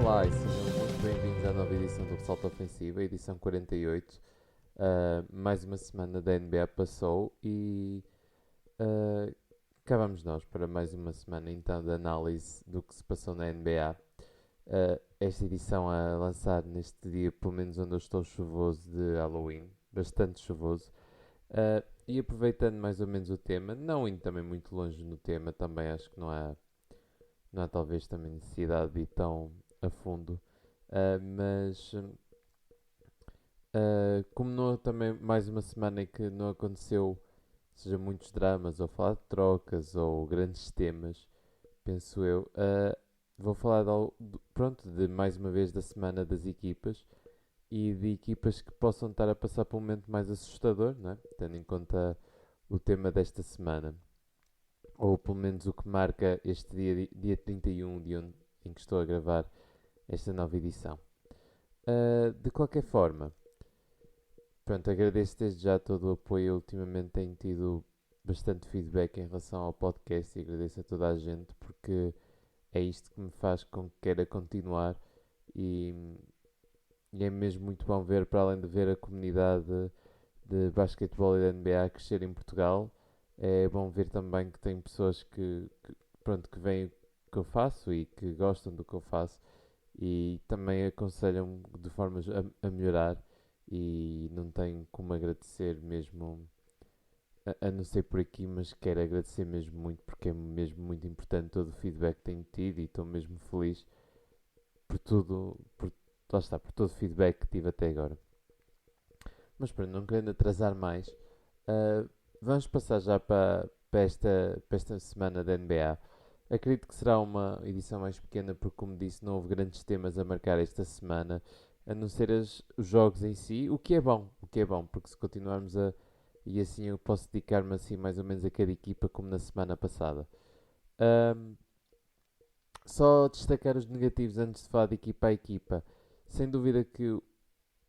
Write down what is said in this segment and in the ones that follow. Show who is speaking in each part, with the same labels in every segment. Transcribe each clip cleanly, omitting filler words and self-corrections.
Speaker 1: Olá e sejam muito bem-vindos à nova edição do Ressalto Ofensivo, a edição 48. Mais uma semana da NBA passou e uh, cá vamos nós para mais uma semana então de análise do que se passou na NBA. Esta edição a lançar neste dia, pelo menos onde eu estou, chuvoso de Halloween, bastante chuvoso. E aproveitando mais ou menos o tema, não indo também muito longe no tema, também acho que não há talvez também necessidade de ir tão a fundo. Mas como não também mais uma semana em que não aconteceu, seja muitos dramas ou falar de trocas ou grandes temas, penso eu, vou falar pronto, de mais uma vez da semana das equipas e de equipas que possam estar a passar por um momento mais assustador, não é? Tendo em conta o tema desta semana, ou pelo menos o que marca este dia 31, em que estou a gravar esta nova edição. De qualquer forma, pronto, agradeço desde já todo o apoio. Eu ultimamente tenho tido bastante feedback em relação ao podcast e agradeço a toda a gente porque é isto que me faz com que queira continuar e, e é mesmo muito bom ver, para além de ver a comunidade de basquetebol e da NBA crescer em Portugal, é bom ver também que tem pessoas pronto, que veem o que eu faço e que gostam do que eu faço e também aconselham de formas a melhorar e não tenho como agradecer mesmo a não ser por aqui, mas quero agradecer mesmo muito porque é mesmo muito importante todo o feedback que tenho tido e estou mesmo feliz por tudo, lá está, por todo o feedback que tive até agora. Mas pronto, não querendo atrasar mais, vamos passar já para esta semana da NBA. Acredito que será uma edição mais pequena porque, como disse, não houve grandes temas a marcar esta semana, a não ser os jogos em si, o que é bom, porque se continuarmos a... E assim eu posso dedicar-me assim mais ou menos a cada equipa como na semana passada. Ahm, Só destacar os negativos antes de falar de equipa a equipa. Sem dúvida que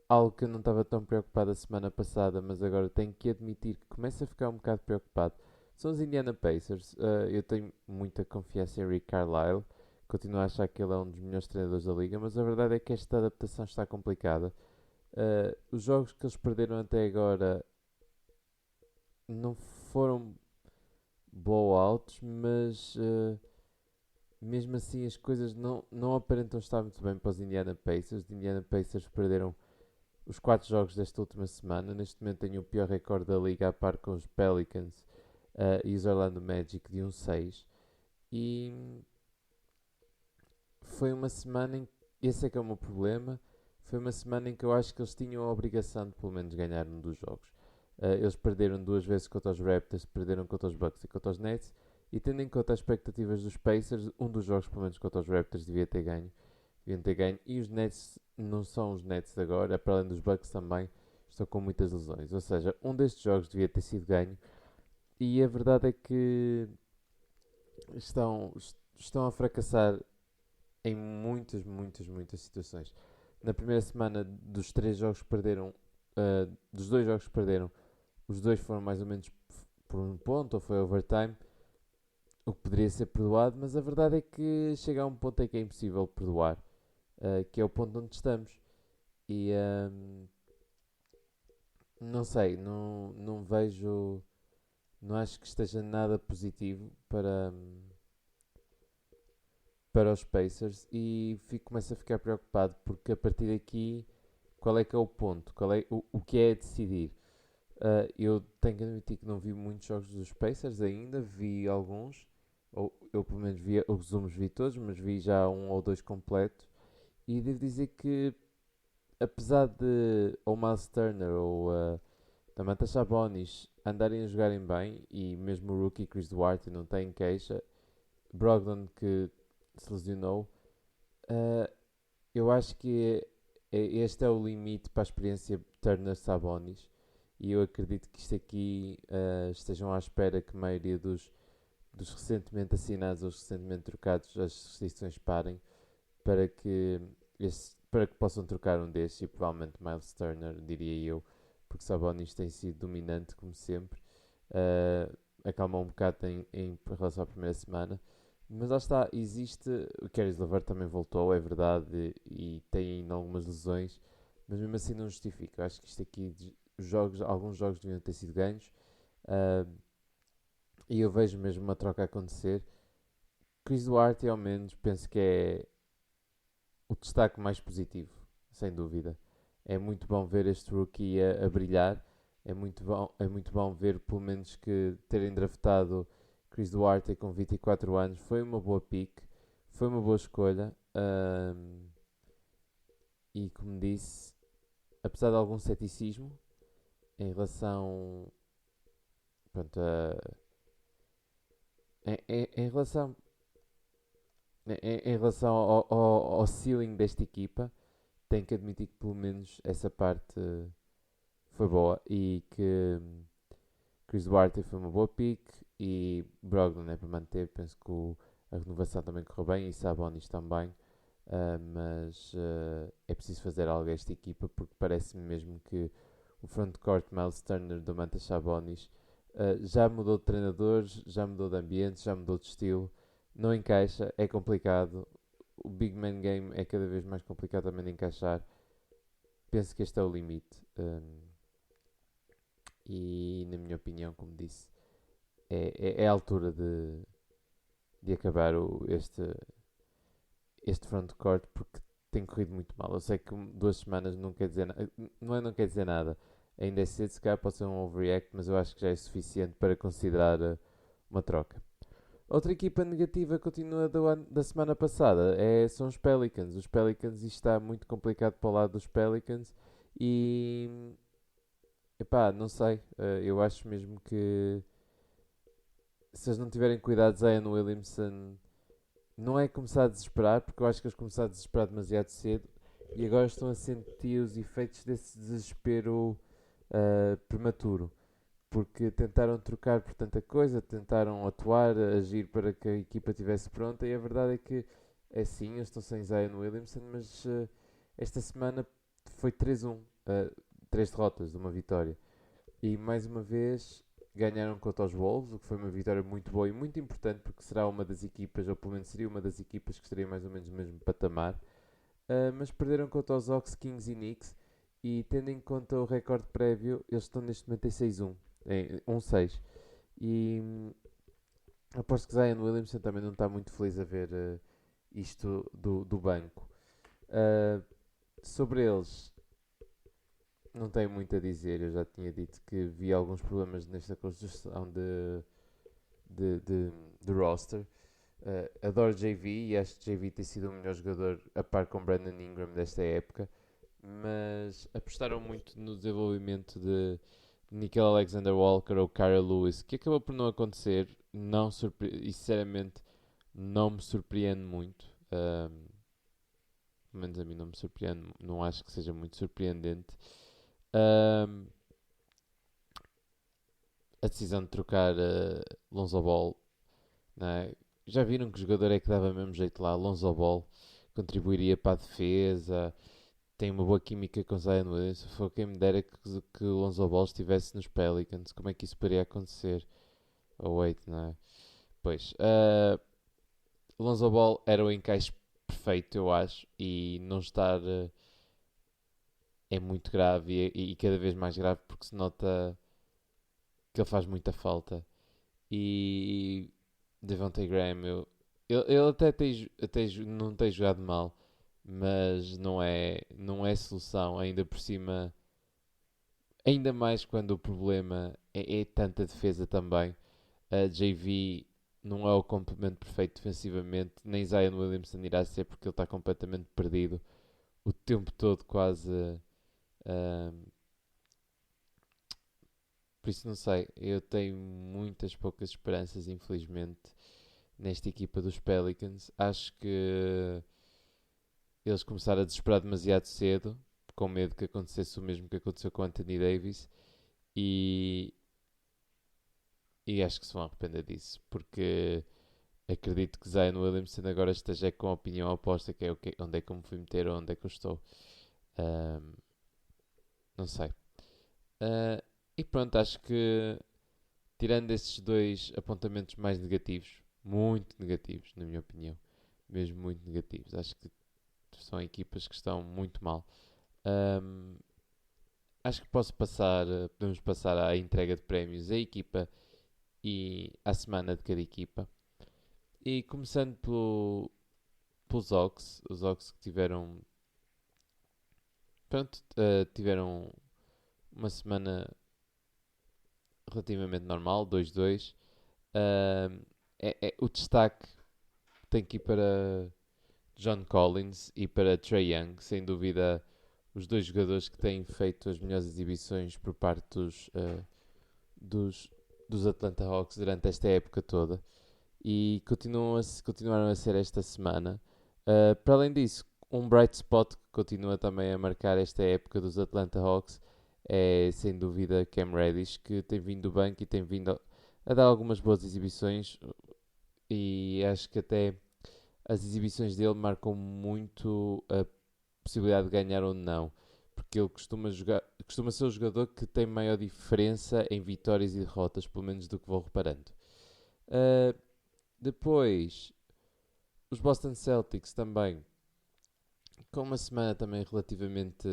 Speaker 1: algo que eu não estava tão preocupado a semana passada, mas agora tenho que admitir que começo a ficar um bocado preocupado, são os Indiana Pacers. Eu tenho muita confiança em Rick Carlisle, continuo a achar que ele é um dos melhores treinadores da liga, mas a verdade é que esta adaptação está complicada. Os jogos que eles perderam até agora não foram blowouts, mas mesmo assim as coisas não aparentam estar muito bem para os Indiana Pacers. Os Indiana Pacers perderam os 4 jogos desta última semana. Neste momento tenho o pior recorde da liga a par com os Pelicans e os Orlando Magic de 1-6. E foi uma semana em que, esse é que é o meu problema, foi uma semana em que eu acho que eles tinham a obrigação de pelo menos ganhar um dos jogos. Eles perderam duas vezes contra os Raptors, perderam contra os Bucks e contra os Nets. E tendo em conta as expectativas dos Pacers, um dos jogos pelo menos contra os Raptors devia ter ganho. Deviam ter ganho. E os Nets não são os Nets de agora, para além dos Bucks também, estão com muitas lesões. Ou seja, um destes jogos devia ter sido ganho. E a verdade é que estão, estão a fracassar em muitas situações. Na primeira semana dos 3 jogos que perderam, dos 2 jogos que perderam, os dois foram mais ou menos por um ponto, ou foi overtime, o que poderia ser perdoado, mas a verdade é que chega a um ponto em que é impossível perdoar, que é o ponto onde estamos. E não sei, não vejo, não acho que esteja nada positivo para os Pacers e começo a ficar preocupado porque a partir daqui qual é que é o ponto? Qual é, o que é decidir? Eu tenho que admitir que não vi muitos jogos dos Pacers ainda, vi alguns, ou eu pelo menos vi os resumos, vi todos, mas vi já um ou dois completos. E devo dizer que, apesar de ou Miles Turner ou Domantas Sabonis andarem a jogarem bem, e mesmo o rookie Chris Duarte não tem queixa, Brogdon que se lesionou, uh, eu acho que este é o limite para a experiência Turner-Sabonis e eu acredito que isto aqui estejam à espera que a maioria dos recentemente assinados ou recentemente trocados as restrições parem para que possam trocar um destes e provavelmente Miles Turner, diria eu, porque Sabonis tem sido dominante como sempre. Acalmou um bocado em relação à primeira semana, Mas lá está, existe. O Caris LeVert também voltou, é verdade, e tem ainda algumas lesões, mas mesmo assim não justifica. Eu acho que isto aqui, alguns jogos deviam ter sido ganhos, ah, e eu vejo mesmo uma troca acontecer. Chris Duarte, ao menos, penso que é o destaque mais positivo, sem dúvida. É muito bom ver este rookie a brilhar. É muito bom ver, pelo menos, que terem draftado Chris Duarte com 24 anos foi uma boa pick, foi uma boa escolha. E como disse, apesar de algum ceticismo em relação, pronto, em relação, em relação ao ceiling desta equipa, tenho que admitir que pelo menos essa parte foi boa e que Chris Duarte foi uma boa pick e Brogdon é para manter. Penso que a renovação também correu bem e Sabonis também. Mas é preciso fazer algo a esta equipa porque parece-me mesmo que o frontcourt Miles Turner do Mantas Sabonis já mudou de treinadores, já mudou de ambiente, já mudou de estilo, não encaixa, é complicado. O Big Man Game é cada vez mais complicado também de encaixar. Penso que este é o limite. E, na minha opinião, como disse, é a altura de acabar este frontcourt porque tem corrido muito mal. Eu sei que 2 semanas não quer dizer nada. Não quer dizer nada. Ainda é cedo, se calhar pode ser um overreact, mas eu acho que já é suficiente para considerar uma troca. Outra equipa negativa continua da semana passada são os Pelicans. Os Pelicans, isto está muito complicado para o lado dos Pelicans e epá, não sei. Eu acho mesmo que se eles não tiverem cuidado, Zion Williamson não é começar a desesperar, porque eu acho que eles começaram a desesperar demasiado cedo e agora estão a sentir os efeitos desse desespero prematuro. Porque tentaram trocar por tanta coisa, tentaram atuar, agir para que a equipa estivesse pronta e a verdade é que é sim, eles estão sem Zion Williamson, mas esta semana foi 3-1, 3 derrotas de uma vitória. E mais uma vez ganharam contra os Wolves, o que foi uma vitória muito boa e muito importante porque será uma das equipas, ou pelo menos seria uma das equipas que estaria mais ou menos no mesmo patamar. Mas perderam contra os Hawks, Kings e Knicks e tendo em conta o recorde prévio, eles estão neste momento em 6-1, em 1-6. E aposto que Zion Williamson também não está muito feliz a ver isto do banco. Uh, Sobre eles, não tenho muito a dizer. Eu já tinha dito que vi alguns problemas nesta construção de roster. Adoro JV e acho que JV tem sido o melhor jogador a par com Brandon Ingram desta época. Mas apostaram muito no desenvolvimento de Nickel Alexander Walker ou Kyra Lewis, que acabou por não acontecer. Não e sinceramente não me surpreende muito. Pelo menos a mim não me surpreende, não acho que seja muito surpreendente. Um, a decisão de trocar Lonzo Ball, né? Já viram que o jogador é que dava mesmo jeito lá, Lonzo Ball, contribuiria para a defesa, tem uma boa química com Zion Williamson. Foi quem me dera que o Lonzo Ball estivesse nos Pelicans, como é que isso poderia acontecer? Oh wait, não é? Pois, Lonzo Ball era o encaixe perfeito, eu acho, e não estar é muito grave e cada vez mais grave porque se nota que ele faz muita falta. E Devontae Graham, ele até, não tem jogado mal, mas não é solução, ainda por cima, ainda mais quando o problema é tanta defesa também. A JV não é o complemento perfeito defensivamente, nem Zion Williamson irá ser porque ele está completamente perdido o tempo todo quase. ahm, por isso não sei, eu tenho muitas poucas esperanças, infelizmente, nesta equipa dos Pelicans. Acho que eles começaram a desesperar demasiado cedo, com medo que acontecesse o mesmo que aconteceu com Anthony Davis, e, e acho que se vão arrepender disso, porque acredito que Zion Williamson agora esteja com a opinião oposta, que é onde é que eu me fui meter ou onde é que eu estou. Ahm, não sei. E pronto, acho que tirando esses dois apontamentos mais negativos, muito negativos, na minha opinião. Mesmo muito negativos. Acho que são equipas que estão muito mal. Ahm, Acho que podemos passar à entrega de prémios à equipa e à semana de cada equipa. E começando pelos Ox, os Ox que tiveram uma semana relativamente normal, 2-2. O destaque tem que ir para John Collins e para Trae Young, sem dúvida os dois jogadores que têm feito as melhores exibições por parte dos, dos Atlanta Hawks durante esta época toda e continuaram a ser esta semana. Para além disso, um bright spot que continua também a marcar esta época dos Atlanta Hawks é sem dúvida Cam Reddish, que tem vindo do banco e tem vindo a dar algumas boas exibições e acho que até as exibições dele marcam muito a possibilidade de ganhar ou não, porque ele costuma ser o jogador que tem maior diferença em vitórias e derrotas, pelo menos do que vou reparando. Uh, Depois, os Boston Celtics também, com uma semana também relativamente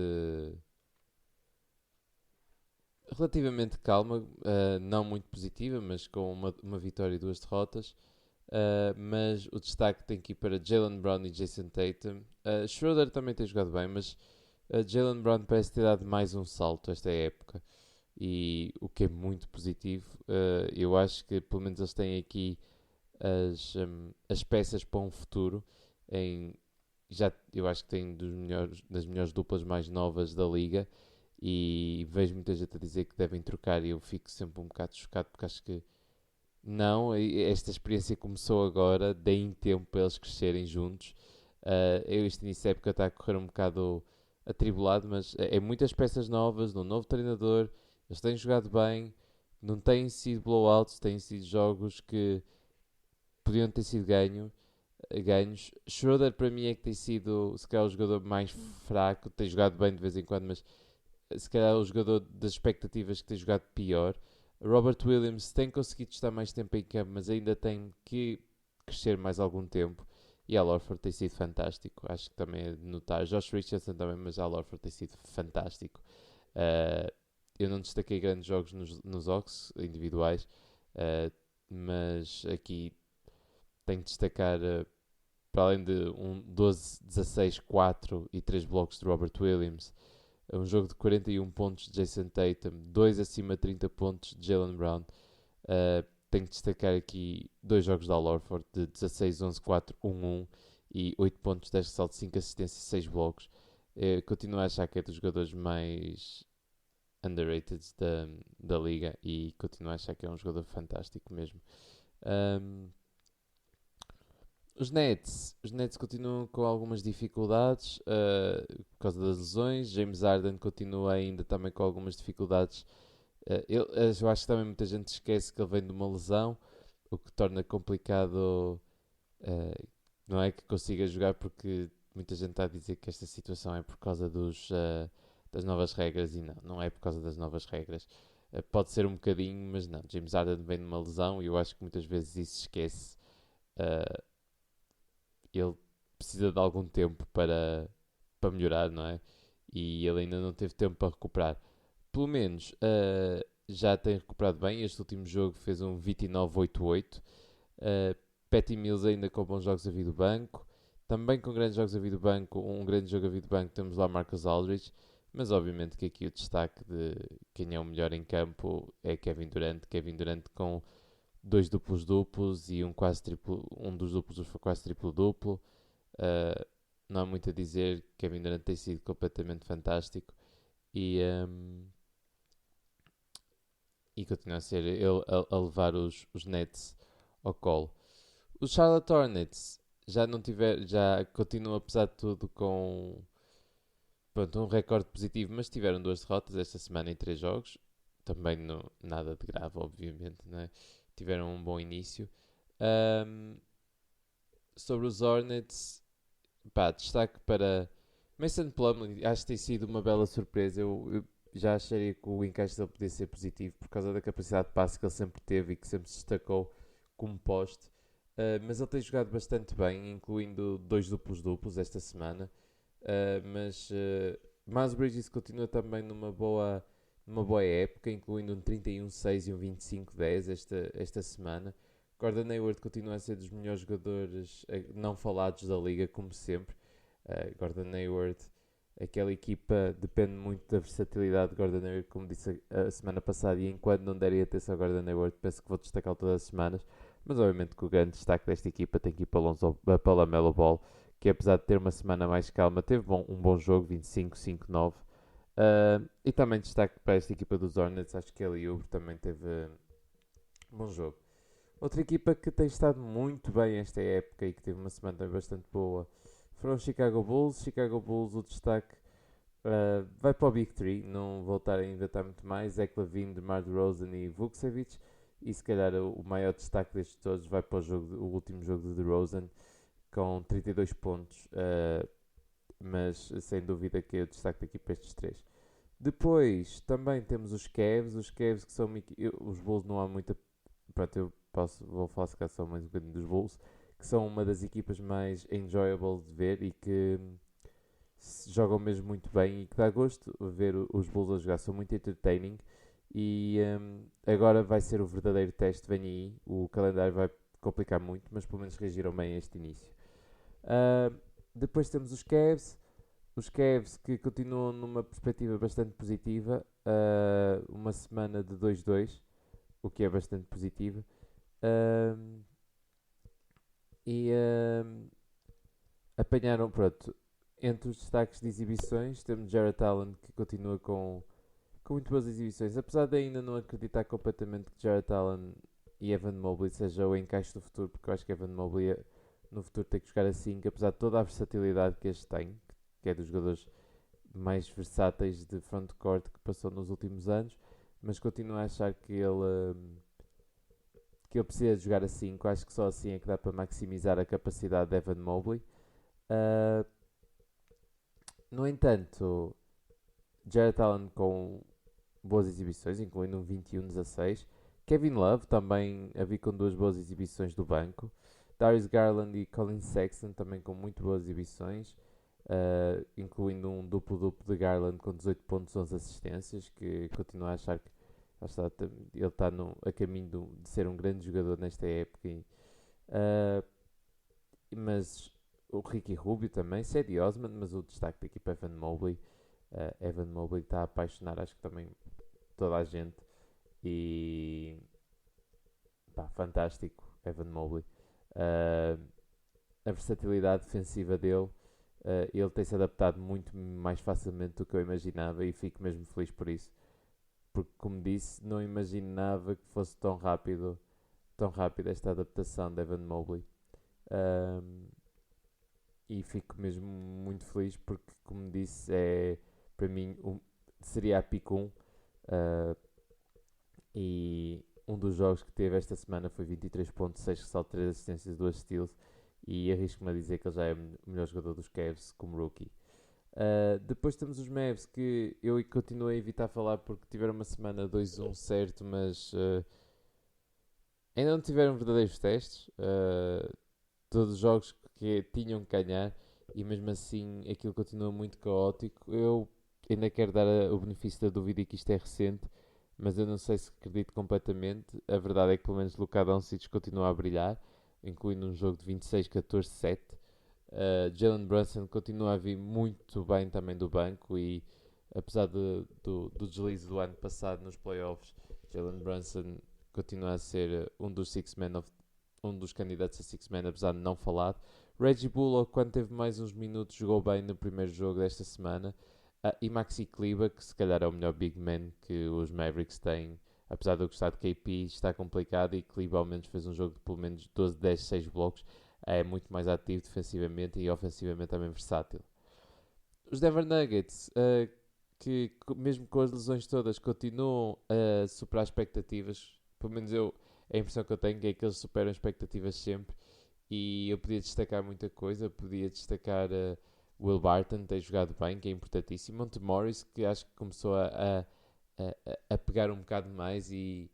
Speaker 1: calma, não muito positiva, mas com uma vitória e duas derrotas. Mas o destaque tem que ir para Jaylen Brown e Jason Tatum. Schroeder também tem jogado bem, mas Jaylen Brown parece ter dado mais um salto esta época. E o que é muito positivo. Eu acho que pelo menos eles têm aqui as peças para um futuro. Em, eu acho que têm das melhores duplas mais novas da liga. E vejo muita gente a dizer que devem trocar. E eu fico sempre um bocado chocado porque acho que não, esta experiência começou agora, deem tempo para eles crescerem juntos. Este início da época está a correr um bocado atribulado, mas é muitas peças novas, num novo treinador, eles têm jogado bem, não têm sido blowouts, têm sido jogos que podiam ter sido ganhos. Schroeder para mim é que tem sido se calhar o jogador mais fraco, tem jogado bem de vez em quando, mas se calhar o jogador das expectativas que tem jogado pior. Robert Williams tem conseguido estar mais tempo em campo, mas ainda tem que crescer mais algum tempo. E Al Horford tem sido fantástico. Acho que também é de notar. Josh Richardson também, mas Al Horford tem sido fantástico. Uh, eu não destaquei grandes jogos nos Ox individuais, mas aqui tenho que destacar, para além de um 12, 16, 4 e 3 blocos de Robert Williams, um jogo de 41 pontos de Jason Tatum, 2 acima de 30 pontos de Jaylen Brown. Tenho que destacar aqui dois jogos da Al Horford de 16, 11, 4, 1, 1 e 8 pontos, 10 ressaltos, 5 assistências e 6 blocos. Continuo a achar que é dos jogadores mais underrated da liga e continuo a achar que é um jogador fantástico mesmo. Os Nets continuam com algumas dificuldades por causa das lesões. James Harden continua ainda também com algumas dificuldades. Eu acho que também muita gente esquece que ele vem de uma lesão, o que torna complicado. Não é que consiga jogar, porque muita gente está a dizer que esta situação é por causa das novas regras e não é por causa das novas regras. Pode ser um bocadinho, mas não. James Harden vem de uma lesão e eu acho que muitas vezes isso se esquece. Uh, Ele precisa de algum tempo para melhorar, não é? E ele ainda não teve tempo para recuperar. Pelo menos já tem recuperado bem. Este último jogo fez um 29-8-8. Patty Mills ainda com bons jogos a vir do banco. Também com grandes jogos a vir do banco. Um grande jogo a vir do banco temos lá Marcus Aldridge. Mas obviamente que aqui o destaque de quem é o melhor em campo é Kevin Durant. Kevin Durant com dois duplos duplos e um quase triplo, um dos duplos foi quase triplo duplo. Não há muito a dizer, Kevin Durant tem sido completamente fantástico e continua a ser ele a levar os Nets ao colo. Os Charlotte Hornets já continuam apesar de tudo com pronto, um recorde positivo, mas tiveram duas derrotas esta semana em três jogos. Também nada de grave, obviamente, né? Tiveram um bom início. Sobre os Hornets, destaque para Mason Plumlee. Acho que tem sido uma bela surpresa. Eu já acharia que o encaixe dele podia ser positivo por causa da capacidade de passe que ele sempre teve e que sempre se destacou como poste. Mas ele tem jogado bastante bem, incluindo dois duplos-duplos esta semana. Miles Bridges continua também numa boa época, incluindo um 31-6 e um 25-10 esta semana. Gordon Hayward continua a ser dos melhores jogadores não falados da liga, como sempre. Gordon Hayward, aquela equipa depende muito da versatilidade de Gordon Hayward, como disse a semana passada, e enquanto não der a atenção a Gordon Hayward, penso que vou destacá-lo todas as semanas. Mas obviamente que o grande destaque desta equipa tem que ir para LaMelo Ball, que apesar de ter uma semana mais calma, teve um bom jogo, 25-5-9. E também destaque para esta equipa dos Hornets, acho que ele e Uber também teve um bom jogo. Outra equipa que tem estado muito bem esta época e que teve uma semana também bastante boa foram os Chicago Bulls. Chicago Bulls, o destaque vai para o Big Three, não voltar a inventar muito mais. Zach LaVine, DeMar DeRozan e Vukcevic. E se calhar o maior destaque destes todos vai para o último jogo de DeRozan com 32 pontos. Mas sem dúvida que é o destaque da equipa estes três. Depois também temos os Cavs que são os Bulls não há muita. Pronto, vou falar se calhar só mais um bocadinho dos Bulls, que são uma das equipas mais enjoyable de ver e que jogam mesmo muito bem e que dá gosto ver os Bulls a jogar, são muito entertaining e agora vai ser o verdadeiro teste, vem aí, o calendário vai complicar muito, mas pelo menos reagiram bem a este início. Uh, Depois temos os Cavs que continuam numa perspectiva bastante positiva, uma semana de 2-2, o que é bastante positivo. Uh, e Apanharam, pronto, entre os destaques de exibições, temos Jarrett Allen que continua com muito boas exibições, apesar de ainda não acreditar completamente que Jarrett Allen e Evan Mobley seja o encaixe do futuro, porque eu acho que Evan Mobley no futuro tem que jogar assim, que apesar de toda a versatilidade que este tem, que é dos jogadores mais versáteis de frontcourt que passou nos últimos anos, mas continuo a achar que ele precisa de jogar assim, que eu acho que só assim é que dá para maximizar a capacidade de Evan Mobley. Uh, no entanto, Jarrett Allen com boas exibições, incluindo um 21-16. Kevin Love também a vir com duas boas exibições do banco. Darius Garland e Colin Sexton também com muito boas exibições, incluindo um duplo-duplo de Garland com 18 pontos, 11 assistências, que continuo a achar que ele está a caminho de ser um grande jogador nesta época. Uh, mas o Ricky Rubio também, Cedi Osman, mas o destaque da equipa é Evan Mobley. Evan Mobley está a apaixonar, acho que também toda a gente. E pá, fantástico, Evan Mobley. Uh, a versatilidade defensiva dele, ele tem-se adaptado muito mais facilmente do que eu imaginava e fico mesmo feliz por isso. Porque, como disse, não imaginava que fosse tão rápido esta adaptação de Evan Mobley. Um, e fico mesmo muito feliz porque, como disse, para mim seria a pick 1. E um dos jogos que teve esta semana foi 23.6 ressalto, 3 assistências, 2 steals. E arrisco-me a dizer que ele já é o melhor jogador dos Cavs como rookie. Depois temos os Mavs que eu continuo a evitar falar porque tiveram uma semana 2-1 certo, mas ainda não tiveram verdadeiros testes. Todos os jogos que tinham que ganhar e mesmo assim aquilo continua muito caótico. Eu ainda quero dar o benefício da dúvida e que isto é recente, mas eu não sei se acredito completamente. A verdade é que pelo menos Luka Doncic continua a brilhar, incluindo um jogo de 26-14-7. Jalen Brunson continua a vir muito bem também do banco e apesar do deslize do ano passado nos playoffs, Jalen Brunson continua a ser um dos candidatos a Six Man, apesar de não falado. Reggie Bullock, quando teve mais uns minutos, jogou bem no primeiro jogo desta semana. E Maxi Kleber, que se calhar é o melhor big man que os Mavericks têm, apesar de eu gostar de KP, está complicado e Kleber ao menos fez um jogo de pelo menos 12, 10, 6 blocos. É muito mais ativo defensivamente e ofensivamente também versátil. Os Denver Nuggets, que mesmo com as lesões todas continuam a superar expectativas, pelo menos a impressão que eu tenho é que eles superam expectativas sempre e eu podia destacar muita coisa, podia destacar Will Barton, tem jogado bem, que é importantíssimo, Monte Morris, que acho que começou a pegar um bocado mais e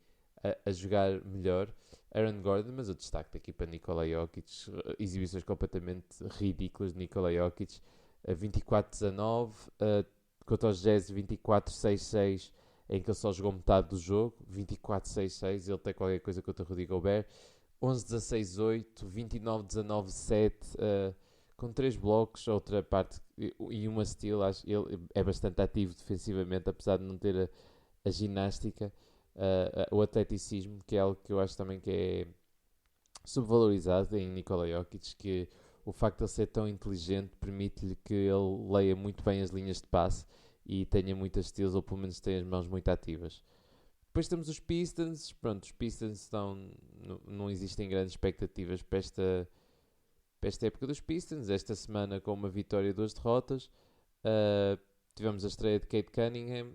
Speaker 1: a jogar melhor. Aaron Gordon, mas o destaque da equipa Nikola Jokic, exibições completamente ridículas de Nikola Jokic, 24-19, contra os Jazz 24-6-6, em que ele só jogou metade do jogo, 24-6-6, ele tem qualquer coisa contra o Rudy Gobert, 11-16-8, 29-19-7, com 3 blocos, outra parte e uma steal. Acho que ele é bastante ativo defensivamente, apesar de não ter a ginástica, o atleticismo, que é algo que eu acho também que é subvalorizado em Nikola Jokic, que o facto de ele ser tão inteligente permite-lhe que ele leia muito bem as linhas de passe e tenha muitas steals, ou pelo menos tenha as mãos muito ativas. Depois temos os Pistons. Pronto, os Pistons estão, não existem grandes expectativas para esta época dos Pistons. Esta semana com uma vitória e 2 derrotas. Tivemos a estreia de Kate Cunningham,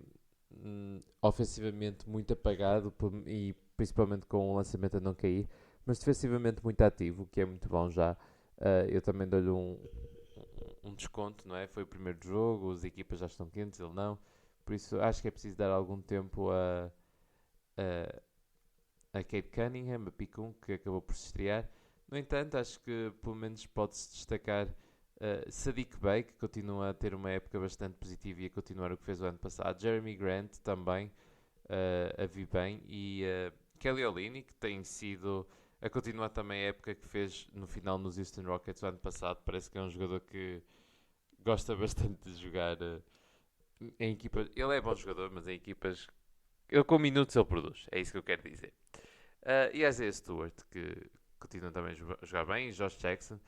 Speaker 1: ofensivamente muito apagado e principalmente com o lançamento a não cair, mas defensivamente muito ativo, o que é muito bom já. Eu também dou-lhe um desconto, não é? Foi o primeiro jogo, as equipas já estão quentes, ele não. Por isso acho que é preciso dar algum tempo a Kate Cunningham, a Picum, que acabou por se estrear. No entanto, acho que pelo menos pode-se destacar Sadiq Bey, que continua a ter uma época bastante positiva e a continuar o que fez o ano passado. Jeremy Grant também a vir bem. E Kelly Olynyk, que tem sido a continuar também a época que fez no final nos Houston Rockets o ano passado. Parece que é um jogador que gosta bastante de jogar em equipas. Ele é bom jogador, mas em equipas. Ele com minutos ele produz. É isso que eu quero dizer. E Isaiah Stewart, que continua também a jogar bem. E Josh Jackson.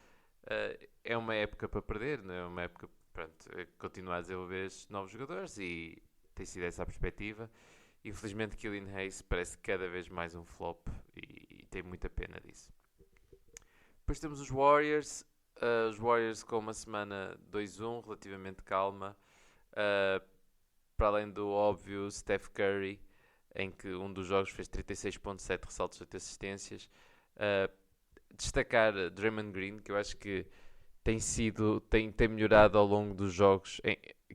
Speaker 1: É uma época para perder, não é uma época para continuar a desenvolver estes novos jogadores e tem sido essa a perspectiva. Infelizmente, Killian Hayes parece cada vez mais um flop e tem muita pena disso. Depois temos os Warriors com uma semana 2-1, relativamente calma. Uh, para além do óbvio Steph Curry, em que um dos jogos fez 36.7 ressaltos, 8 assistências. Destacar Draymond Green, que eu acho que tem melhorado ao longo dos jogos.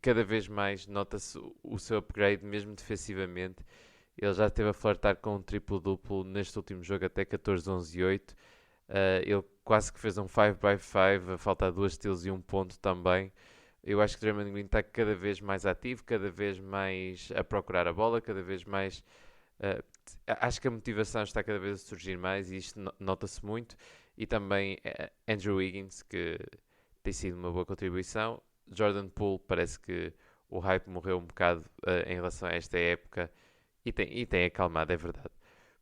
Speaker 1: Cada vez mais nota-se o seu upgrade, mesmo defensivamente. Ele já esteve a flertar com um triplo-duplo neste último jogo, até 14, 11 e 8. Ele quase que fez um 5x5, a faltar 2 steals e 1 ponto também. Eu acho que o Draymond Green está cada vez mais ativo, cada vez mais a procurar a bola, cada vez mais... acho que a motivação está cada vez a surgir mais e isto nota-se muito. E também Andrew Wiggins, que tem sido uma boa contribuição. Jordan Poole, parece que o hype morreu um bocado em relação a esta época e tem acalmado, é verdade.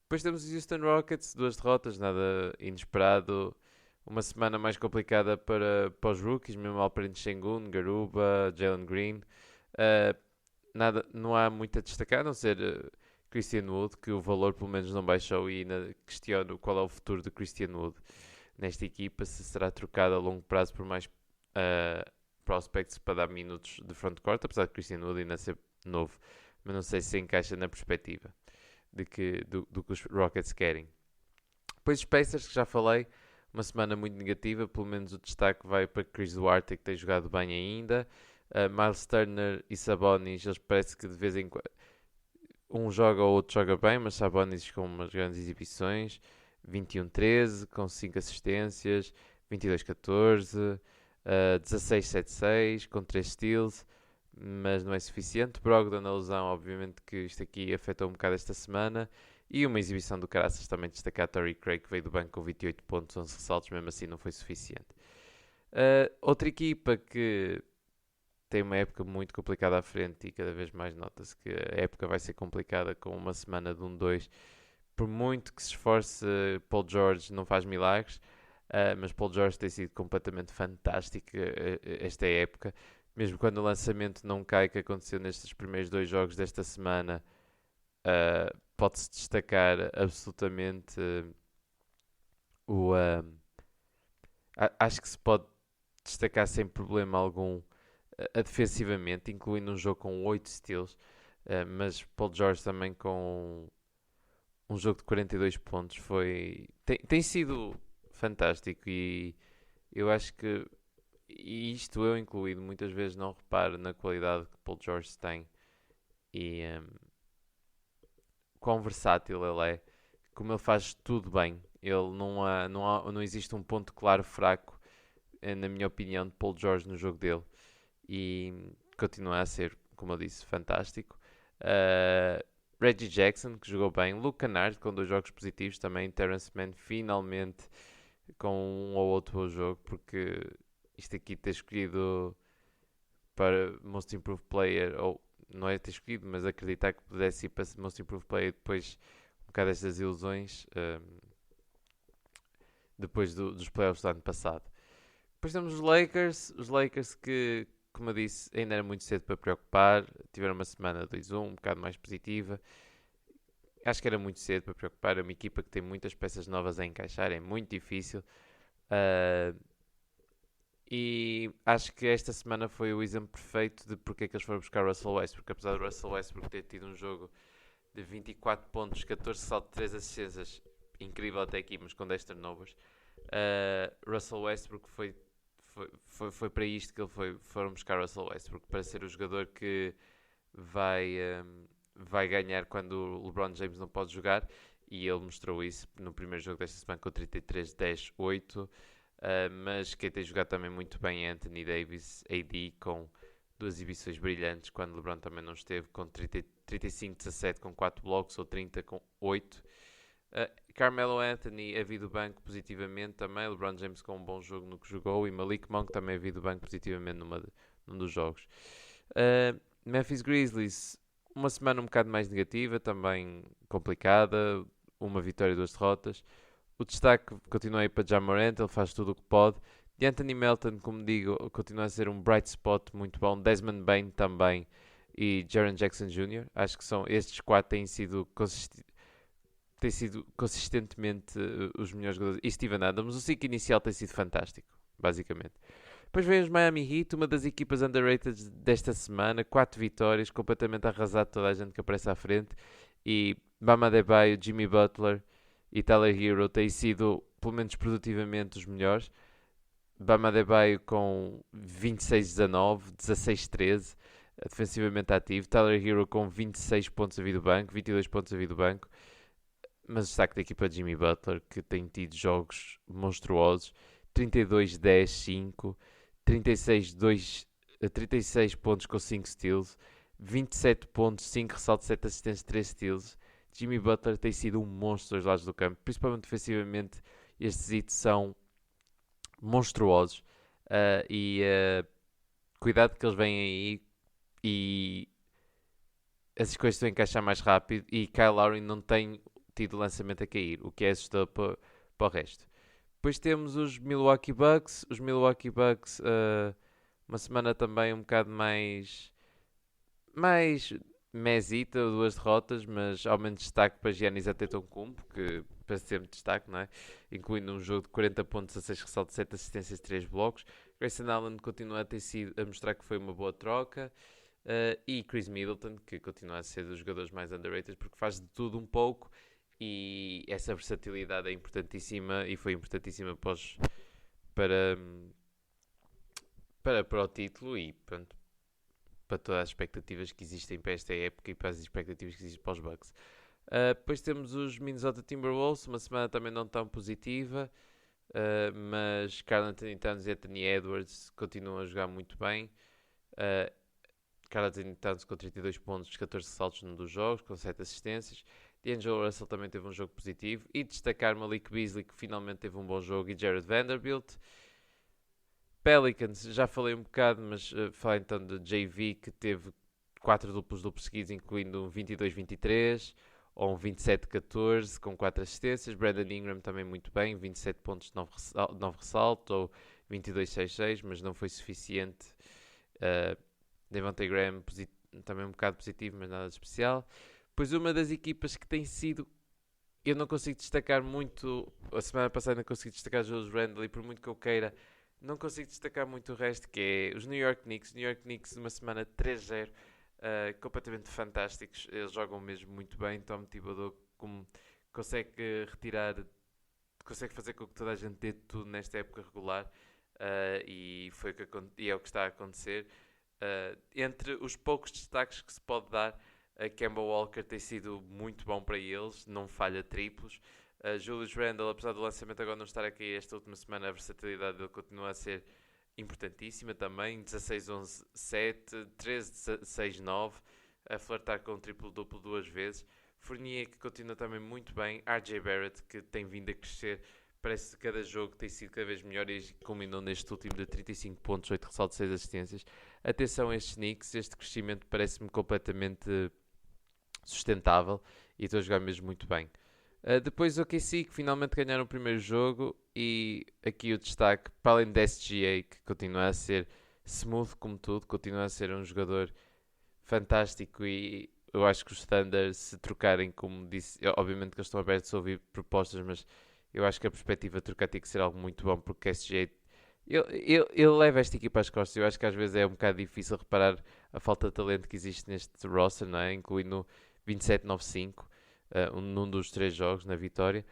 Speaker 1: Depois temos os Houston Rockets, 2 derrotas, nada inesperado. Uma semana mais complicada para os rookies, mesmo Alperen Sengun, Garuba, Jalen Green. Não há muito a destacar, a não ser Christian Wood, que o valor pelo menos não baixou e ainda questiono qual é o futuro de Christian Wood nesta equipa, se será trocado a longo prazo por mais prospects para dar minutos de frontcourt, apesar de Christian Wood ainda ser novo, mas não sei se encaixa na perspectiva do que os Rockets querem. Depois os Pacers, que já falei, uma semana muito negativa, pelo menos o destaque vai para Chris Duarte, que tem jogado bem ainda. Miles Turner e Sabonis, eles parece que de vez em quando um joga ou outro joga bem, mas Sabonis com umas grandes exibições, 21-13, com 5 assistências, 22-14, 16-7-6, com 3 steals, mas não é suficiente. Brogdon na lesão, obviamente que isto aqui afetou um bocado esta semana. E uma exibição do caraças também destacar a Torrey Craig, que veio do banco com 28 pontos, 11 ressaltos, mesmo assim não foi suficiente. Outra equipa que tem uma época muito complicada à frente e cada vez mais nota-se que a época vai ser complicada com uma semana de 1-2. Por muito que se esforce, Paul George não faz milagres, mas Paul George tem sido completamente fantástico esta época. Mesmo quando o lançamento não cai, que aconteceu nestes primeiros 2 jogos desta semana, pode-se destacar absolutamente o... acho que se pode destacar sem problema algum defensivamente, incluindo um jogo com 8 steals, mas Paul George também com um jogo de 42 pontos tem sido fantástico e eu acho que, e isto eu incluído, muitas vezes não reparo na qualidade que Paul George tem e quão versátil ele é. como ele faz tudo bem. Ele não existe um ponto claro fraco, na minha opinião, de Paul George no jogo dele. E continua a ser, como eu disse, fantástico. Uh, Reggie Jackson, que jogou bem. Luke Kennard, com 2 jogos positivos também. Terrence Mann, finalmente, com um ou outro bom jogo, porque isto aqui ter escolhido para Most Improved Player, ou não é ter escolhido, mas acreditar que pudesse ir para Most Improved Player depois um bocado destas ilusões, depois dos playoffs do ano passado. Depois temos os Lakers que, como eu disse, ainda era muito cedo para preocupar, tiveram uma semana 2-1, um bocado mais positiva. Acho que era muito cedo para preocupar, é uma equipa que tem muitas peças novas a encaixar, é muito difícil. Uh, E acho que esta semana foi o exemplo perfeito de porque é que eles foram buscar Russell Westbrook. Apesar de Russell Westbrook ter tido um jogo de 24 pontos, 14 saltos, 3 assistências, incrível até aqui, mas com 10 turnovers, Russell Westbrook foi para isto que foram buscar Russell Westbrook, para ser o jogador que vai ganhar quando o LeBron James não pode jogar. E ele mostrou isso no primeiro jogo desta semana com 33-10-8. Mas quem tem jogado também muito bem é Anthony Davis, AD, com 2 exibições brilhantes, quando LeBron também não esteve, com 35-17 com 4 blocos, ou 30 com 8. Carmelo Anthony a vir do banco positivamente também, LeBron James com um bom jogo no que jogou, e Malik Monk também a vir do banco positivamente num dos jogos. Memphis Grizzlies, uma semana um bocado mais negativa, também complicada, uma vitória e 2 derrotas. O destaque continua aí para Ja Morant, ele faz tudo o que pode. De Anthony Melton, como digo, continua a ser um bright spot muito bom. Desmond Bane também e Jaren Jackson Jr. Acho que são estes 4 têm sido consistentemente os melhores jogadores. E Steven Adams, o ciclo inicial tem sido fantástico, basicamente. Depois vem os Miami Heat, uma das equipas underrated desta semana. 4 vitórias, completamente arrasado toda a gente que aparece à frente. E Bam Adebayo, Jimmy Butler e Tyler Hero têm sido, pelo menos produtivamente, os melhores. Bam Adebayo com 26-19, 16-13, defensivamente ativo. Tyler Hero com 26 pontos a vir do banco, 22 pontos a vir do banco. Mas o destaque da equipa de Jimmy Butler, que tem tido jogos monstruosos. 32-10-5, 36 pontos com 5 steals, 27 pontos, 5 ressaltos, 7 assistências, 3 steals. Jimmy Butler tem sido um monstro dos lados do campo, principalmente defensivamente. Estes hits são monstruosos. Cuidado que eles vêm aí e essas coisas estão a encaixar mais rápido. E Kyle Lowry não tem tido lançamento a cair, o que é assustador para o resto. Depois temos os Milwaukee Bucks. Os Milwaukee Bucks, uma semana também um bocado mais mesita, 2 derrotas, mas ao menos destaque para Giannis Antetokounmpo, que para sempre destaque, não é? Incluindo um jogo de 40 pontos, 16 ressaltos, 7 assistências, 3 blocos. Grayson Allen continua a mostrar que foi uma boa troca. E Chris Middleton, que continua a ser dos jogadores mais underrated, porque faz de tudo um pouco. E essa versatilidade é importantíssima e foi importantíssima para o título e pronto, para todas as expectativas que existem para esta época e para as expectativas que existem para os Bucks. Depois temos os Minnesota Timberwolves, uma semana também não tão positiva, mas Karl Anthony Towns e Anthony Edwards continuam a jogar muito bem. Karl Anthony Towns com 32 pontos, 14 saltos num dos jogos, com 7 assistências. D'Angelo Russell também teve um jogo positivo. E destacar Malik Beasley, que finalmente teve um bom jogo, e Jared Vanderbilt. Pelicans, já falei um bocado, mas falei então de JV, que teve 4 duplos seguidos, incluindo um 22-23 ou um 27-14 com 4 assistências. Brandon Ingram também muito bem, 27 pontos de 9 ressalto ou 22-6-6, mas não foi suficiente. Devontae Graham também um bocado positivo, mas nada de especial. Pois uma das equipas que tem sido, eu não consigo destacar muito, a semana passada não consegui destacar Julius Randle, e por muito que eu queira, não consigo destacar muito o resto, que é os New York Knicks. New York Knicks numa semana 3-0, completamente fantásticos. Eles jogam mesmo muito bem. Tom Thibodeau consegue consegue fazer com que toda a gente dê tudo nesta época regular, e é o que está a acontecer. Entre os poucos destaques que se pode dar, A Kemba Walker tem sido muito bom para eles, não falha triplos. Julius Randle, apesar do lançamento agora não estar aqui esta última semana, a versatilidade dele continua a ser importantíssima também. 16-11-7, 13-6-9, a flertar com o triplo-duplo duas vezes. Fournier, que continua também muito bem. RJ Barrett, que tem vindo a crescer. Parece que cada jogo tem sido cada vez melhor e culminou neste último de 35 pontos, 8 ressaltos, 6 assistências. Atenção a estes Knicks, este crescimento parece-me completamente sustentável e estou a jogar mesmo muito bem. Depois o OKC, que finalmente ganharam o primeiro jogo, e aqui o destaque, para além de SGA, que continua a ser smooth como tudo, continua a ser um jogador fantástico, e eu acho que os Thunder, se trocarem, como disse, obviamente que eles estão abertos a ouvir propostas, mas eu acho que a perspectiva de trocar tem que ser algo muito bom, porque SGA ele leva esta equipa às costas. Eu acho que às vezes é um bocado difícil reparar a falta de talento que existe neste roster, não é? Incluindo 27-9-5, num dos 3 jogos, na vitória.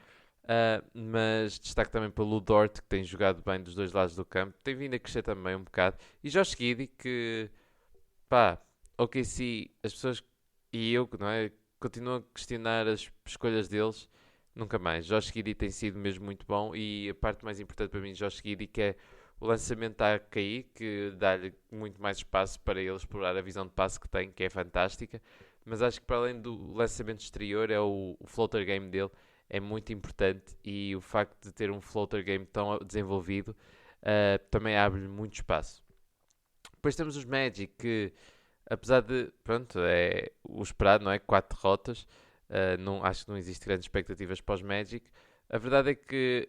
Speaker 1: Mas destaque também pelo Dort, que tem jogado bem dos dois lados do campo. Tem vindo a crescer também um bocado. E Josh Giddey, que, pá, OKC, as pessoas e eu, não é? Continuam a questionar as escolhas deles. Nunca mais. Josh Giddey tem sido mesmo muito bom. E a parte mais importante para mim de Josh Giddey, que é o lançamento está a cair, que dá-lhe muito mais espaço para ele explorar a visão de passe que tem, que é fantástica. Mas acho que para além do lançamento exterior, é o floater game dele é muito importante, e o facto de ter um floater game tão desenvolvido também abre-lhe muito espaço. Depois temos os Magic, que apesar de, pronto, é o esperado, não é? 4 derrotas, não, acho que não existe grandes expectativas para os Magic. A verdade é que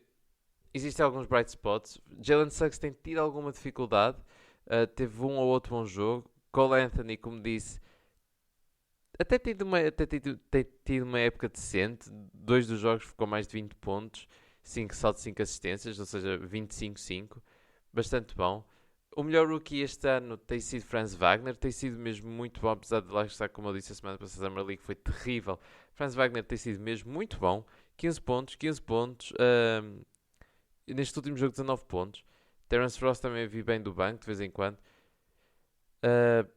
Speaker 1: existem alguns bright spots. Jalen Suggs tem tido alguma dificuldade, teve um ou outro bom jogo. Cole Anthony, como disse, tem tido uma época decente. 2 dos jogos ficou mais de 20 pontos, 5 saltos, 5 assistências, ou seja, 25-5. Bastante bom. O melhor rookie este ano tem sido Franz Wagner, tem sido mesmo muito bom, apesar de lá estar, como eu disse, a semana passada, a Summer League foi terrível. Franz Wagner tem sido mesmo muito bom. 15 pontos. Neste último jogo, 19 pontos. Terence Ross também vi bem do banco, de vez em quando. Uh,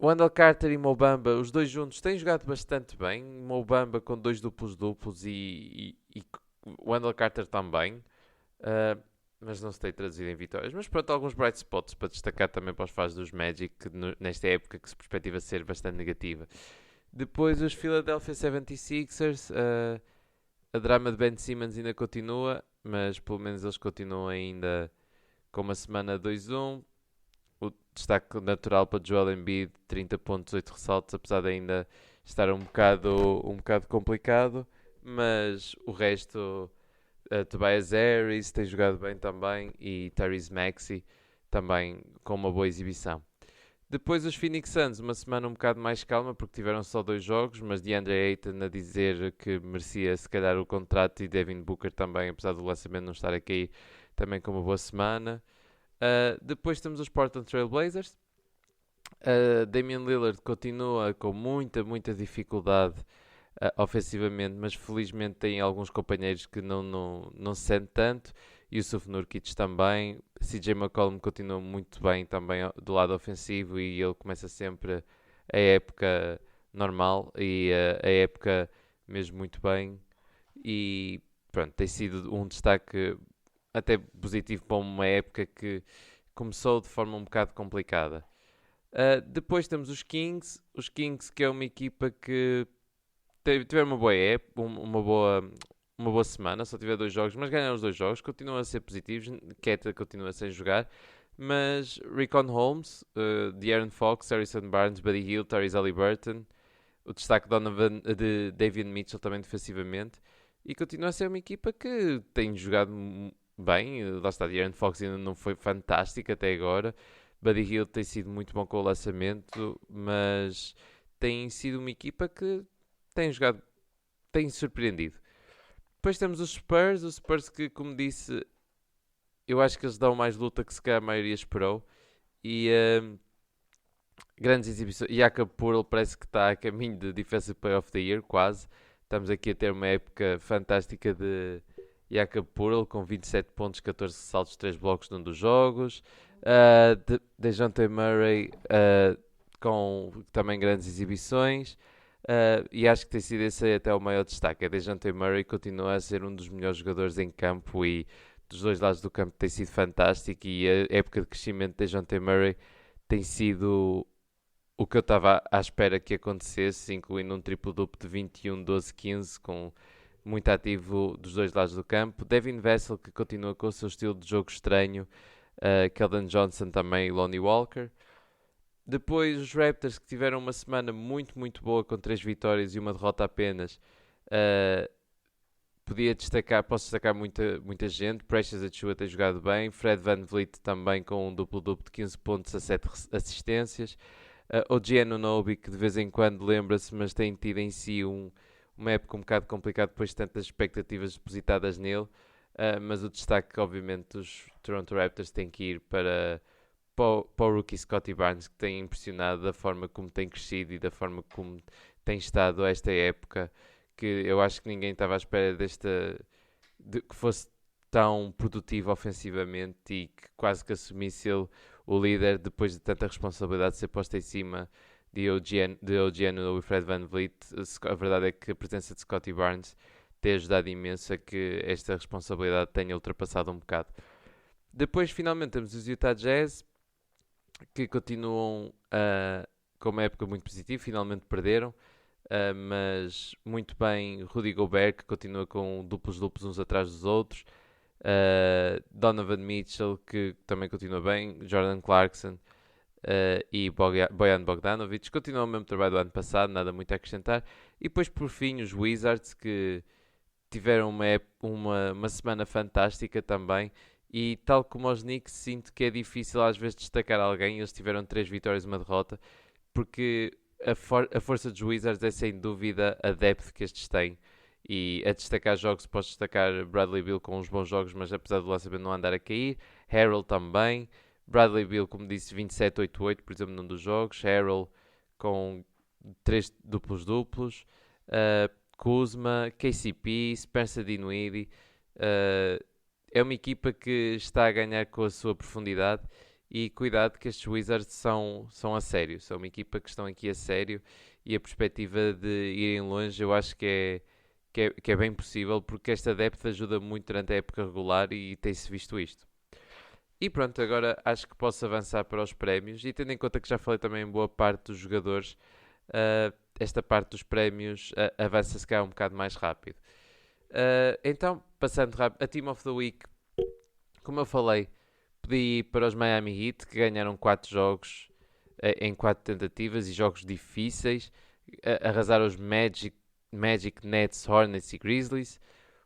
Speaker 1: Wendell Carter e Mo Bamba, os dois juntos, têm jogado bastante bem. Mo Bamba com 2 duplos e Wendell Carter também. Mas não se tem traduzido em vitórias. Mas pronto, alguns bright spots para destacar também para os fãs dos Magic, nesta época que se perspectiva ser bastante negativa. Depois os Philadelphia 76ers, a drama de Ben Simmons ainda continua, mas pelo menos eles continuam ainda com uma semana 2-1. O destaque natural para Joel Embiid, 30 pontos, 8 ressaltos, apesar de ainda estar um bocado complicado. Mas o resto, Tobias Harris tem jogado bem também, e Tyrese Maxey também com uma boa exibição. Depois os Phoenix Suns, uma semana um bocado mais calma, porque tiveram só 2 jogos, mas DeAndre Ayton a dizer que merecia se calhar o contrato, e Devin Booker também, apesar do lançamento não estar aqui, também com uma boa semana. Depois temos os Portland Trail Blazers. Damian Lillard continua com muita dificuldade ofensivamente, mas felizmente tem alguns companheiros que não se sente tanto. Yusuf Nurkic também. CJ McCollum continua muito bem também do lado ofensivo, e ele começa sempre a época normal e a época mesmo muito bem. E pronto, tem sido um destaque até positivo para uma época que começou de forma um bocado complicada. Depois temos os Kings, que é uma equipa que tiveram uma boa época, uma boa semana, só tiveram 2 jogos, mas ganharam os 2 jogos, continuam a ser positivos. Keta continua sem jogar, mas Rickon Holmes, De'Aaron Fox, Harrison Barnes, Buddy Hield, Tyrese Haliburton, o destaque de David Mitchell também defensivamente, e continua a ser uma equipa que tem jogado bem. Lá está, De'Aaron Fox ainda não foi fantástico até agora. Buddy Hield tem sido muito bom com o lançamento, mas tem sido uma equipa que tem jogado, tem surpreendido. Depois temos os Spurs que, como disse, eu acho que eles dão mais luta que se calhar a maioria esperou. E grandes exibições. Jakob Poeltl parece que está a caminho de Defensive Player of the Year, quase. Estamos aqui a ter uma época fantástica de Jakob Poeltl, com 27 pontos, 14 ressaltos, 3 blocos num dos jogos. DeJounte Murray com também grandes exibições. E acho que tem sido esse até o maior destaque. A DeJounte Murray continua a ser um dos melhores jogadores em campo e dos dois lados do campo tem sido fantástico. E a época de crescimento de DeJounte Murray tem sido o que eu estava à espera que acontecesse, incluindo um triplo-duplo de 21, 12, 15, com muito ativo dos dois lados do campo. Devin Vassell, que continua com o seu estilo de jogo estranho. Keldon Johnson também e Lonnie Walker. Depois os Raptors, que tiveram uma semana muito, muito boa, com 3 vitórias e uma derrota apenas. Uh, posso destacar muita gente. Precious Achiuwa tem jogado bem. Fred VanVleet também com um duplo-duplo de 15 pontos a 7 assistências. OG Anunoby, que de vez em quando lembra-se, mas tem tido em si uma época um bocado complicada depois de tantas expectativas depositadas nele. Mas o destaque, obviamente, dos Toronto Raptors tem que ir para o rookie Scottie Barnes, que tem impressionado da forma como tem crescido e da forma como tem estado esta época, que eu acho que ninguém estava à espera que fosse tão produtivo ofensivamente e que quase que assumisse ele o líder depois de tanta responsabilidade ser posta em cima de OG Anunoby e Fred VanVleet. A verdade é que a presença de Scottie Barnes tem ajudado imenso a que esta responsabilidade tenha ultrapassado um bocado. Depois, finalmente, temos os Utah Jazz, que continuam com uma época muito positiva, finalmente perderam, mas muito bem. Rudy Gobert, que continua com duplos uns atrás dos outros. Donovan Mitchell, que também continua bem. Jordan Clarkson e Bojan Bogdanovic continuam o mesmo trabalho do ano passado, nada muito a acrescentar. E depois, por fim, os Wizards, que tiveram uma semana fantástica também. E tal como os Knicks, sinto que é difícil às vezes destacar alguém. Eles tiveram 3 vitórias e uma derrota, porque a força dos Wizards é sem dúvida a depth que estes têm. E a destacar jogos, posso destacar Bradley Beal com uns bons jogos, mas apesar do lançamento não andar a cair. Harrell também. Bradley Beal, como disse, 27-8-8, por exemplo, num dos jogos. Harrell com 3 duplos. Kuzma, KCP, Spencer Dinwiddie. É uma equipa que está a ganhar com a sua profundidade e cuidado que estes Wizards são a sério. São uma equipa que estão aqui a sério e a perspectiva de irem longe eu acho que é bem possível, porque esta depth ajuda muito durante a época regular e tem-se visto isto. E pronto, agora acho que posso avançar para os prémios e tendo em conta que já falei também em boa parte dos jogadores, esta parte dos prémios avança-se cá um bocado mais rápido. Então, passando rápido, a Team of the Week, como eu falei, pedi ir para os Miami Heat, que ganharam 4 jogos em 4 tentativas e jogos difíceis. Arrasaram os Magic, Nets, Hornets e Grizzlies.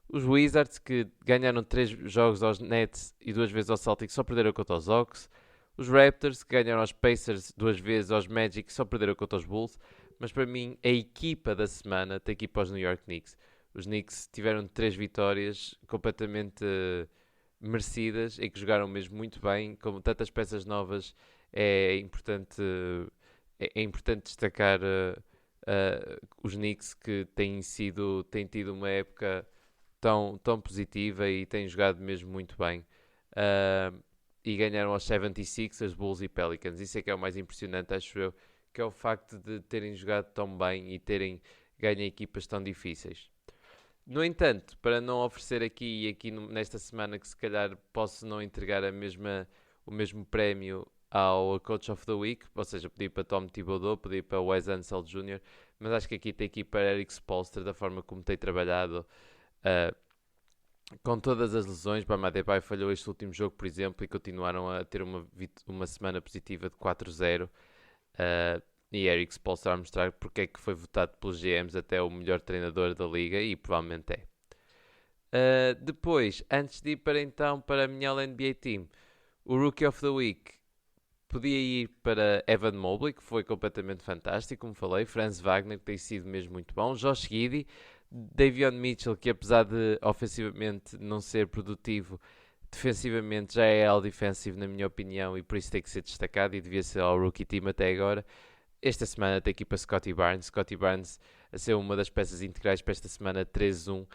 Speaker 1: Os Wizards, que ganharam 3 jogos aos Nets e 2 vezes aos Celtics, só perderam contra os Hawks. Os Raptors, que ganharam aos Pacers 2 vezes, aos Magic, só perderam contra os Bulls. Mas para mim, a equipa da semana tem que ir para os New York Knicks. Os Knicks tiveram 3 vitórias completamente merecidas e que jogaram mesmo muito bem. Como tantas peças novas, é importante destacar os Knicks, que têm tido uma época tão positiva e têm jogado mesmo muito bem. E ganharam aos 76ers, Bulls e Pelicans. Isso é que é o mais impressionante, acho eu, que é o facto de terem jogado tão bem e terem ganho equipas tão difíceis. No entanto, para não oferecer aqui nesta semana que se calhar posso não entregar o mesmo prémio ao Coach of the Week, ou seja, pedi para Tom Thibodeau, pedi para Wes Unseld Jr., mas acho que aqui tem que ir para Eric Spoelstra, da forma como tem trabalhado com todas as lesões. Bam Adebayo falhou este último jogo, por exemplo, e continuaram a ter uma semana positiva de 4-0. E Eric Spoelstra a mostrar porque é que foi votado pelos GMs até o melhor treinador da liga, e provavelmente é. Depois, antes de ir para a minha All-NBA Team, o Rookie of the Week podia ir para Evan Mobley, que foi completamente fantástico, como falei. Franz Wagner, que tem sido mesmo muito bom. Josh Giddey, Davion Mitchell, que apesar de ofensivamente não ser produtivo, defensivamente já é all-defensive na minha opinião, e por isso tem que ser destacado e devia ser ao Rookie Team até agora. Esta semana tem que ir para Scottie Barnes a ser uma das peças integrais para esta semana 3-1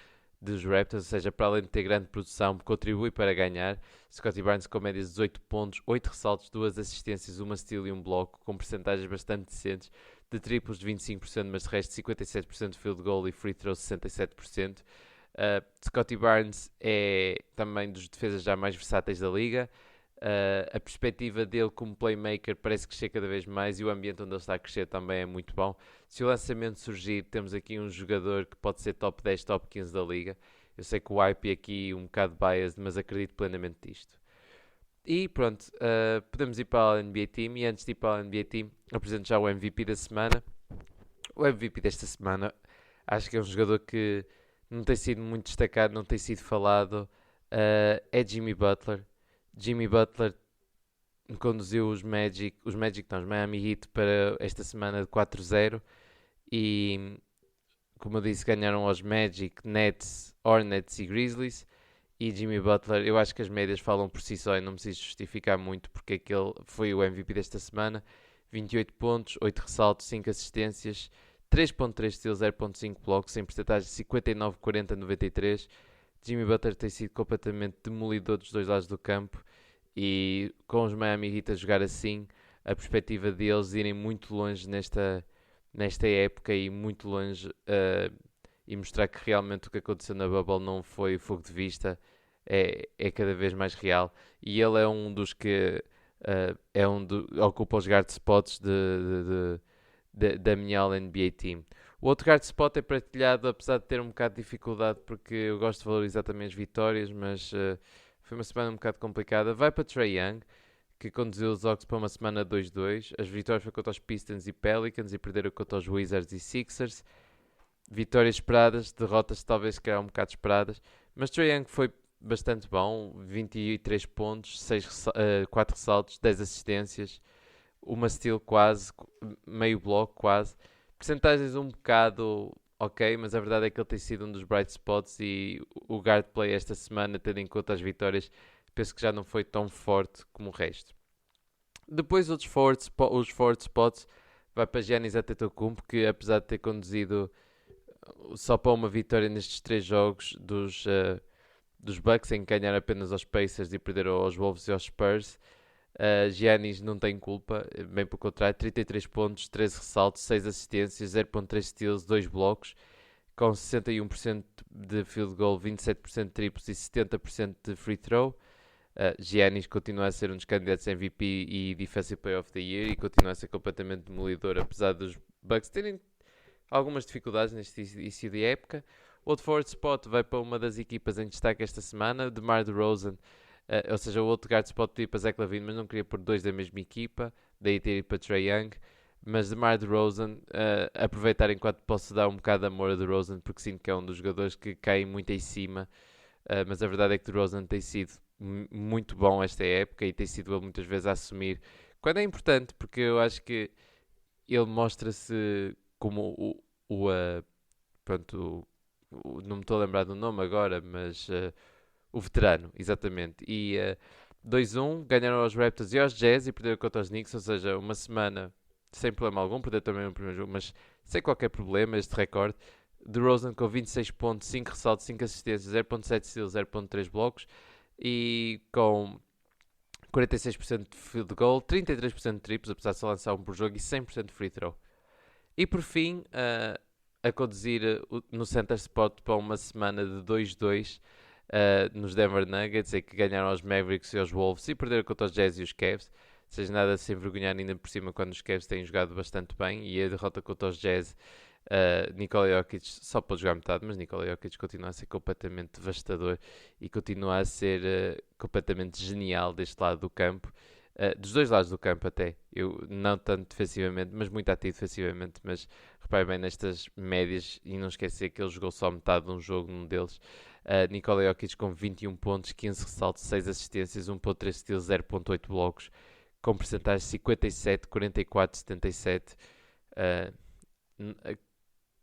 Speaker 1: dos Raptors, ou seja, para além de ter grande produção, contribui para ganhar. Scottie Barnes com médias de 18 pontos, 8 ressaltos, 2 assistências, 1 steal e 1 bloco, com percentagens bastante decentes. de triplos de 25%, mas de resto 57% de field goal e free throw 67%. Scottie Barnes é também dos defesas já mais versáteis da liga. A perspectiva dele como playmaker parece crescer cada vez mais e o ambiente onde ele está a crescer também é muito bom. Se o lançamento surgir, temos aqui um jogador que pode ser top 10, top 15 da liga. Eu sei que o hype é aqui um bocado biased, mas acredito plenamente nisto. E pronto, podemos ir para a NBA Team. E antes de ir para a NBA Team, apresento já o MVP da semana. O MVP desta semana, acho que é um jogador que não tem sido muito destacado, não tem sido falado. É Jimmy Butler. Jimmy Butler conduziu os Miami Heat para esta semana de 4-0 e, como eu disse, ganharam aos Magic, Nets, Hornets e Grizzlies. E Jimmy Butler, eu acho que as médias falam por si só e não preciso justificar muito porque é que ele foi o MVP desta semana. 28 pontos, 8 ressaltos, 5 assistências, 3.3 steals, 0.5 blocos, em porcentagem de 59, 40, 93. Jimmy Butler tem sido completamente demolidor dos dois lados do campo e com os Miami Heat a jogar assim, a perspectiva deles irem muito longe nesta época e muito longe e mostrar que realmente o que aconteceu na Bubble não foi fogo de vista, é cada vez mais real. E ele é um dos que ocupa os guard spots da minha All-NBA Team. O outro guard spot é partilhado, apesar de ter um bocado de dificuldade, porque eu gosto de valorizar também as vitórias, mas foi uma semana um bocado complicada. Vai para Trae Young, que conduziu os Hawks para uma semana 2-2. As vitórias foram contra os Pistons e Pelicans e perderam contra os Wizards e Sixers. Vitórias esperadas, derrotas talvez que eram um bocado esperadas, mas Trae Young foi bastante bom, 23 pontos, 4 ressaltos, 10 assistências, uma steal quase, meio bloco quase. Percentagens um bocado ok, mas a verdade é que ele tem sido um dos bright spots e o guard play esta semana, tendo em conta as vitórias, penso que já não foi tão forte como o resto. Depois os forward spots vai para Giannis Antetokounmpo, que apesar de ter conduzido só para uma vitória nestes 3 jogos dos Bucks, em que ganharam apenas aos Pacers e perderam aos Wolves e aos Spurs, Giannis não tem culpa, bem pelo contrário, 33 pontos, 13 ressaltos, 6 assistências, 0.3 steals, 2 blocos, com 61% de field goal, 27% de triplos e 70% de free throw. Giannis continua a ser um dos candidatos a MVP e Defensive Player of the Year e continua a ser completamente demolidor, apesar dos Bucks terem algumas dificuldades neste início de época. O outro forward spot vai para uma das equipas em destaque esta semana, DeMar DeRozan. Ou seja, o outro guard spot podia ir para Zach LaVine, mas não queria pôr 2 da mesma equipa, daí ter ido para Trae Young. Mas DeMar DeRozan, aproveitar enquanto posso dar um bocado de amor a DeRozan, porque sinto que é um dos jogadores que cai muito em cima. Mas a verdade é que DeRozan tem sido muito bom esta época e tem sido ele muitas vezes a assumir quando é importante, porque eu acho que ele mostra-se como pronto, não me estou a lembrar do nome agora, mas o veterano, exatamente. E 2-1, ganharam aos Raptors e aos Jazz e perderam contra os Knicks, ou seja, uma semana sem problema algum, perder também no primeiro jogo, mas sem qualquer problema, este recorde. DeRozan com 26 pontos, 5 ressaltos, 5 assistências, 0.7 steals, 0.3 blocos e com 46% de field goal, 33% de triplos, apesar de só lançar um por jogo, e 100% de free throw. E por fim, a conduzir no center spot para uma semana de 2-2 nos Denver Nuggets, em que ganharam aos Mavericks e aos Wolves e perderam contra os Jazz e os Cavs. Ou seja, nada a se envergonhar ainda por cima quando os Cavs têm jogado bastante bem. E a derrota contra os Jazz, Nikola Jokic só pode jogar metade, mas Nikola Jokic continua a ser completamente devastador e continua a ser completamente genial deste lado do campo. Dos dois lados do campo até, eu não tanto defensivamente, mas muito ativo defensivamente, mas repare bem nestas médias e não esquecer que ele jogou só metade de um jogo num deles. Nikola Jokic com 21 pontos, 15 ressaltos, 6 assistências, 1.3 steals, 0.8 blocos, com percentagem 57, 44, 77.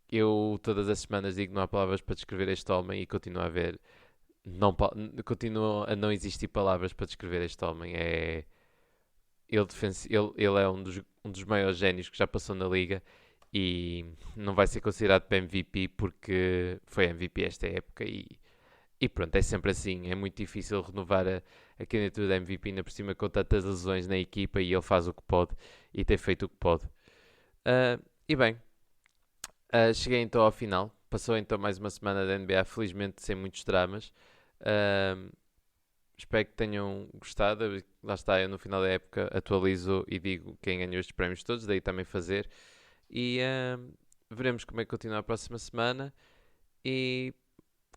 Speaker 1: Eu todas as semanas digo não há palavras para descrever este homem e continuo a ver, continua a não existir palavras para descrever este homem. Ele é um dos maiores génios que já passou na liga e não vai ser considerado para MVP porque foi MVP esta época e pronto, é sempre assim, é muito difícil renovar a candidatura de MVP ainda por cima com tantas lesões na equipa e ele faz o que pode e tem feito o que pode. E bem, cheguei então ao final. Passou então mais uma semana da NBA, felizmente sem muitos dramas. Ahm, Espero que tenham gostado. Lá está, eu no final da época atualizo e digo quem ganhou estes prémios todos, daí também fazer. E veremos como é que continua a próxima semana. E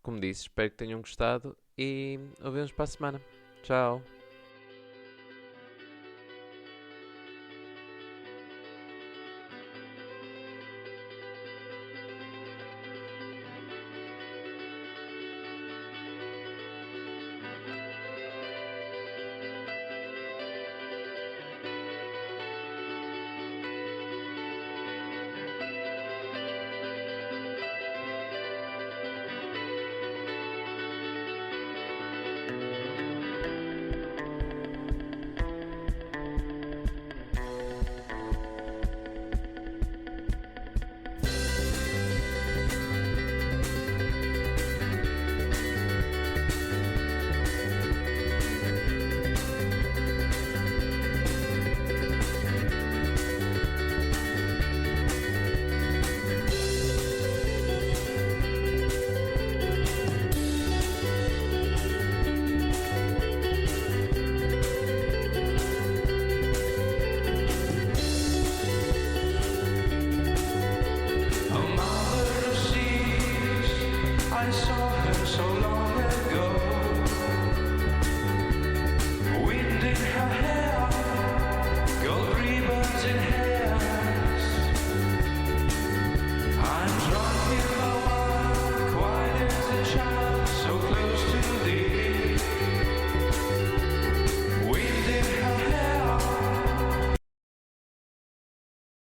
Speaker 1: como disse, espero que tenham gostado e ouvimos para a semana. Tchau!
Speaker 2: A mother sees, I saw.